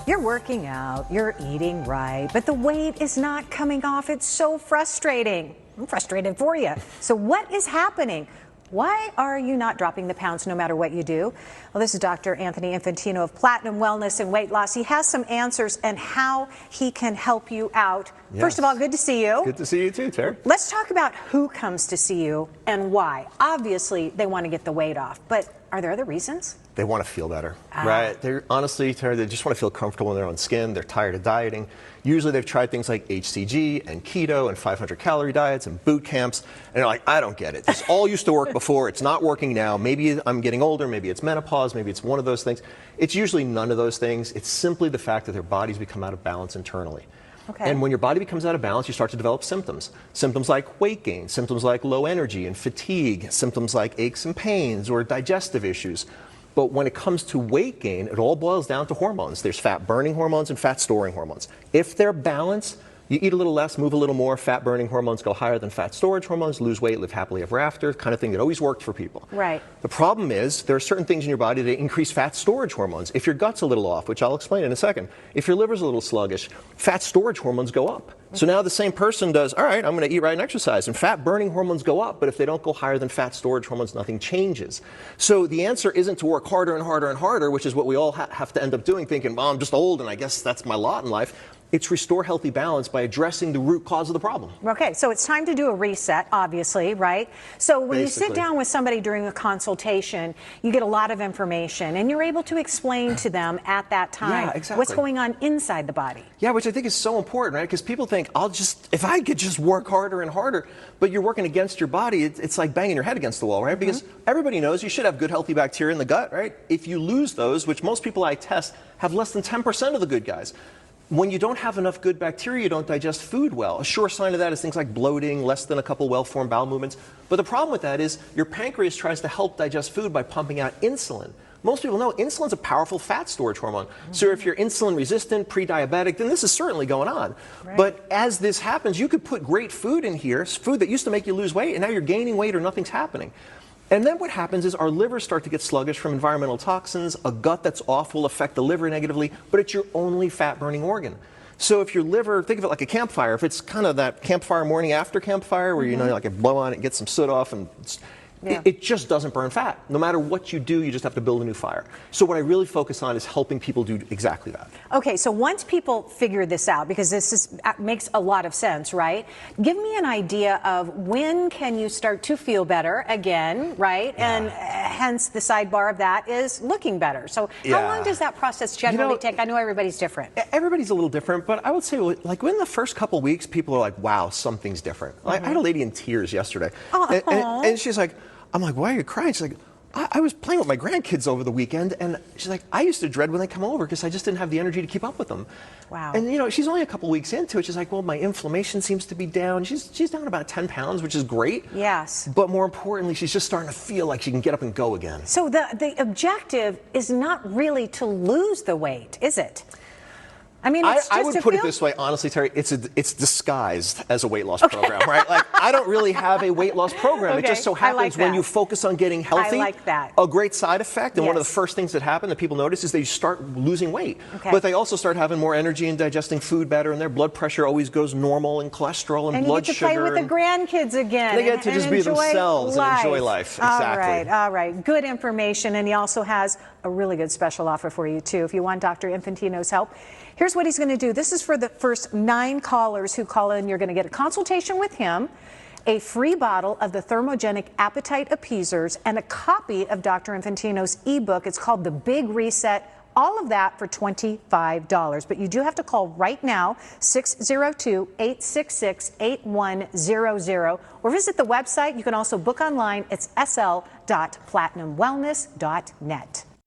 You're working out, you're eating right, but the weight is not coming off. It's so frustrating. I'm frustrated for you. So what is happening? Why are you not dropping the pounds no matter what you do? Well, this is Dr. Anthony Infantino of Platinum Wellness and Weight Loss. He has some answers and how he can help you out. Yes. First of all, good to see you. Good to see you too, Terry. Let's talk about who comes to see you and why. Obviously, they want to get the weight off, but are there other reasons? They want to feel better, right? They're honestly, Terry, they just want to feel comfortable in their own skin. They're tired of dieting. Usually they've tried things like HCG and keto and 500-calorie diets and boot camps, and they're like, I don't get it. This all used to work before. It's not working now. Maybe I'm getting older. Maybe it's menopause. Maybe it's one of those things. It's usually none of those things. It's simply the fact that their bodies become out of balance internally. Okay. And when your body becomes out of balance, you start to develop symptoms. Symptoms like weight gain, symptoms like low energy and fatigue, symptoms like aches and pains or digestive issues. But when it comes to weight gain, it all boils down to hormones. There's fat-burning hormones and fat-storing hormones. If they're balanced, you eat a little less, move a little more, fat-burning hormones go higher than fat storage hormones, lose weight, live happily ever after, kind of thing that always worked for people. Right. The problem is there are certain things in your body that increase fat storage hormones. If your gut's a little off, which I'll explain in a second, if your liver's a little sluggish, fat storage hormones go up. So now the same person does, all right, I'm going to eat right and exercise, and fat-burning hormones go up, but if they don't go higher than fat storage hormones, nothing changes. So the answer isn't to work harder and harder and harder, which is what we all have to end up doing, thinking, well, I'm just old and I guess that's my lot in life. It's restore healthy balance by addressing the root cause of the problem. Okay, so it's time to do a reset, obviously, right? So when you sit down with somebody during a consultation, you get a lot of information, and you're able to explain to them at that time what's going on inside the body. Yeah, which I think is so important, right? Because people think, if I could just work harder and harder, but you're working against your body, it's like banging your head against the wall, right? Because everybody knows you should have good, healthy bacteria in the gut, right? If you lose those, which most people I test have less than 10% of the good guys, when you don't have enough good bacteria, you don't digest food well. A sure sign of that is things like bloating, less than a couple well-formed bowel movements. But the problem with that is your pancreas tries to help digest food by pumping out insulin. Most people know insulin's a powerful fat storage hormone. So if you're insulin resistant, pre-diabetic, then this is certainly going on. Right. But as this happens, you could put great food in here, food that used to make you lose weight, and now you're gaining weight or nothing's happening. And then what happens is our livers start to get sluggish from environmental toxins. A gut that's off will affect the liver negatively, but it's your only fat-burning organ. So if your liver, think of it like a campfire. If it's kind of that campfire morning after campfire where you know, like, you blow on it, get some soot off, and it just doesn't burn fat. No matter what you do, you just have to build a new fire. So what I really focus on is helping people do exactly that. Okay, so once people figure this out, because this makes a lot of sense, right? Give me an idea of when can you start to feel better again, right? Yeah. And hence the sidebar of that is looking better. So how long does that process generally take? I know everybody's different. Everybody's a little different, but I would say, like, within the first couple weeks, people are like, wow, something's different. Like, I had a lady in tears yesterday, and she's like, I'm like, why are you crying? She's like, I was playing with my grandkids over the weekend, and she's like, I used to dread when they come over because I just didn't have the energy to keep up with them. Wow. And, you know, she's only a couple weeks into it. She's like, well, my inflammation seems to be down. She's down about 10 pounds, which is great. Yes. But more importantly, she's just starting to feel like she can get up and go again. So the objective is not really to lose the weight, is it? I mean, I would put it this way, honestly, Terry, it's disguised as a weight loss program, right? Like, I don't really have a weight loss program. It just so happens when you focus on getting healthy, a great side effect, and one of the first things that happen that people notice is they start losing weight. But they also start having more energy and digesting food better, and their blood pressure always goes normal, and cholesterol and blood sugar. And you get to play with the grandkids again. They get to just be themselves and enjoy life. Exactly. All right. Good information, and he also has a really good special offer for you, too, if you want Dr. Infantino's help. Here's what he's going to do. This is for the first 9 callers who call in. You're going to get a consultation with him, a free bottle of the thermogenic appetite appeasers, and a copy of Dr. Infantino's ebook. It's called The Big Reset. All of that for $25. But you do have to call right now, 602-866-8100, or visit the website. You can also book online. It's sl.platinumwellness.net.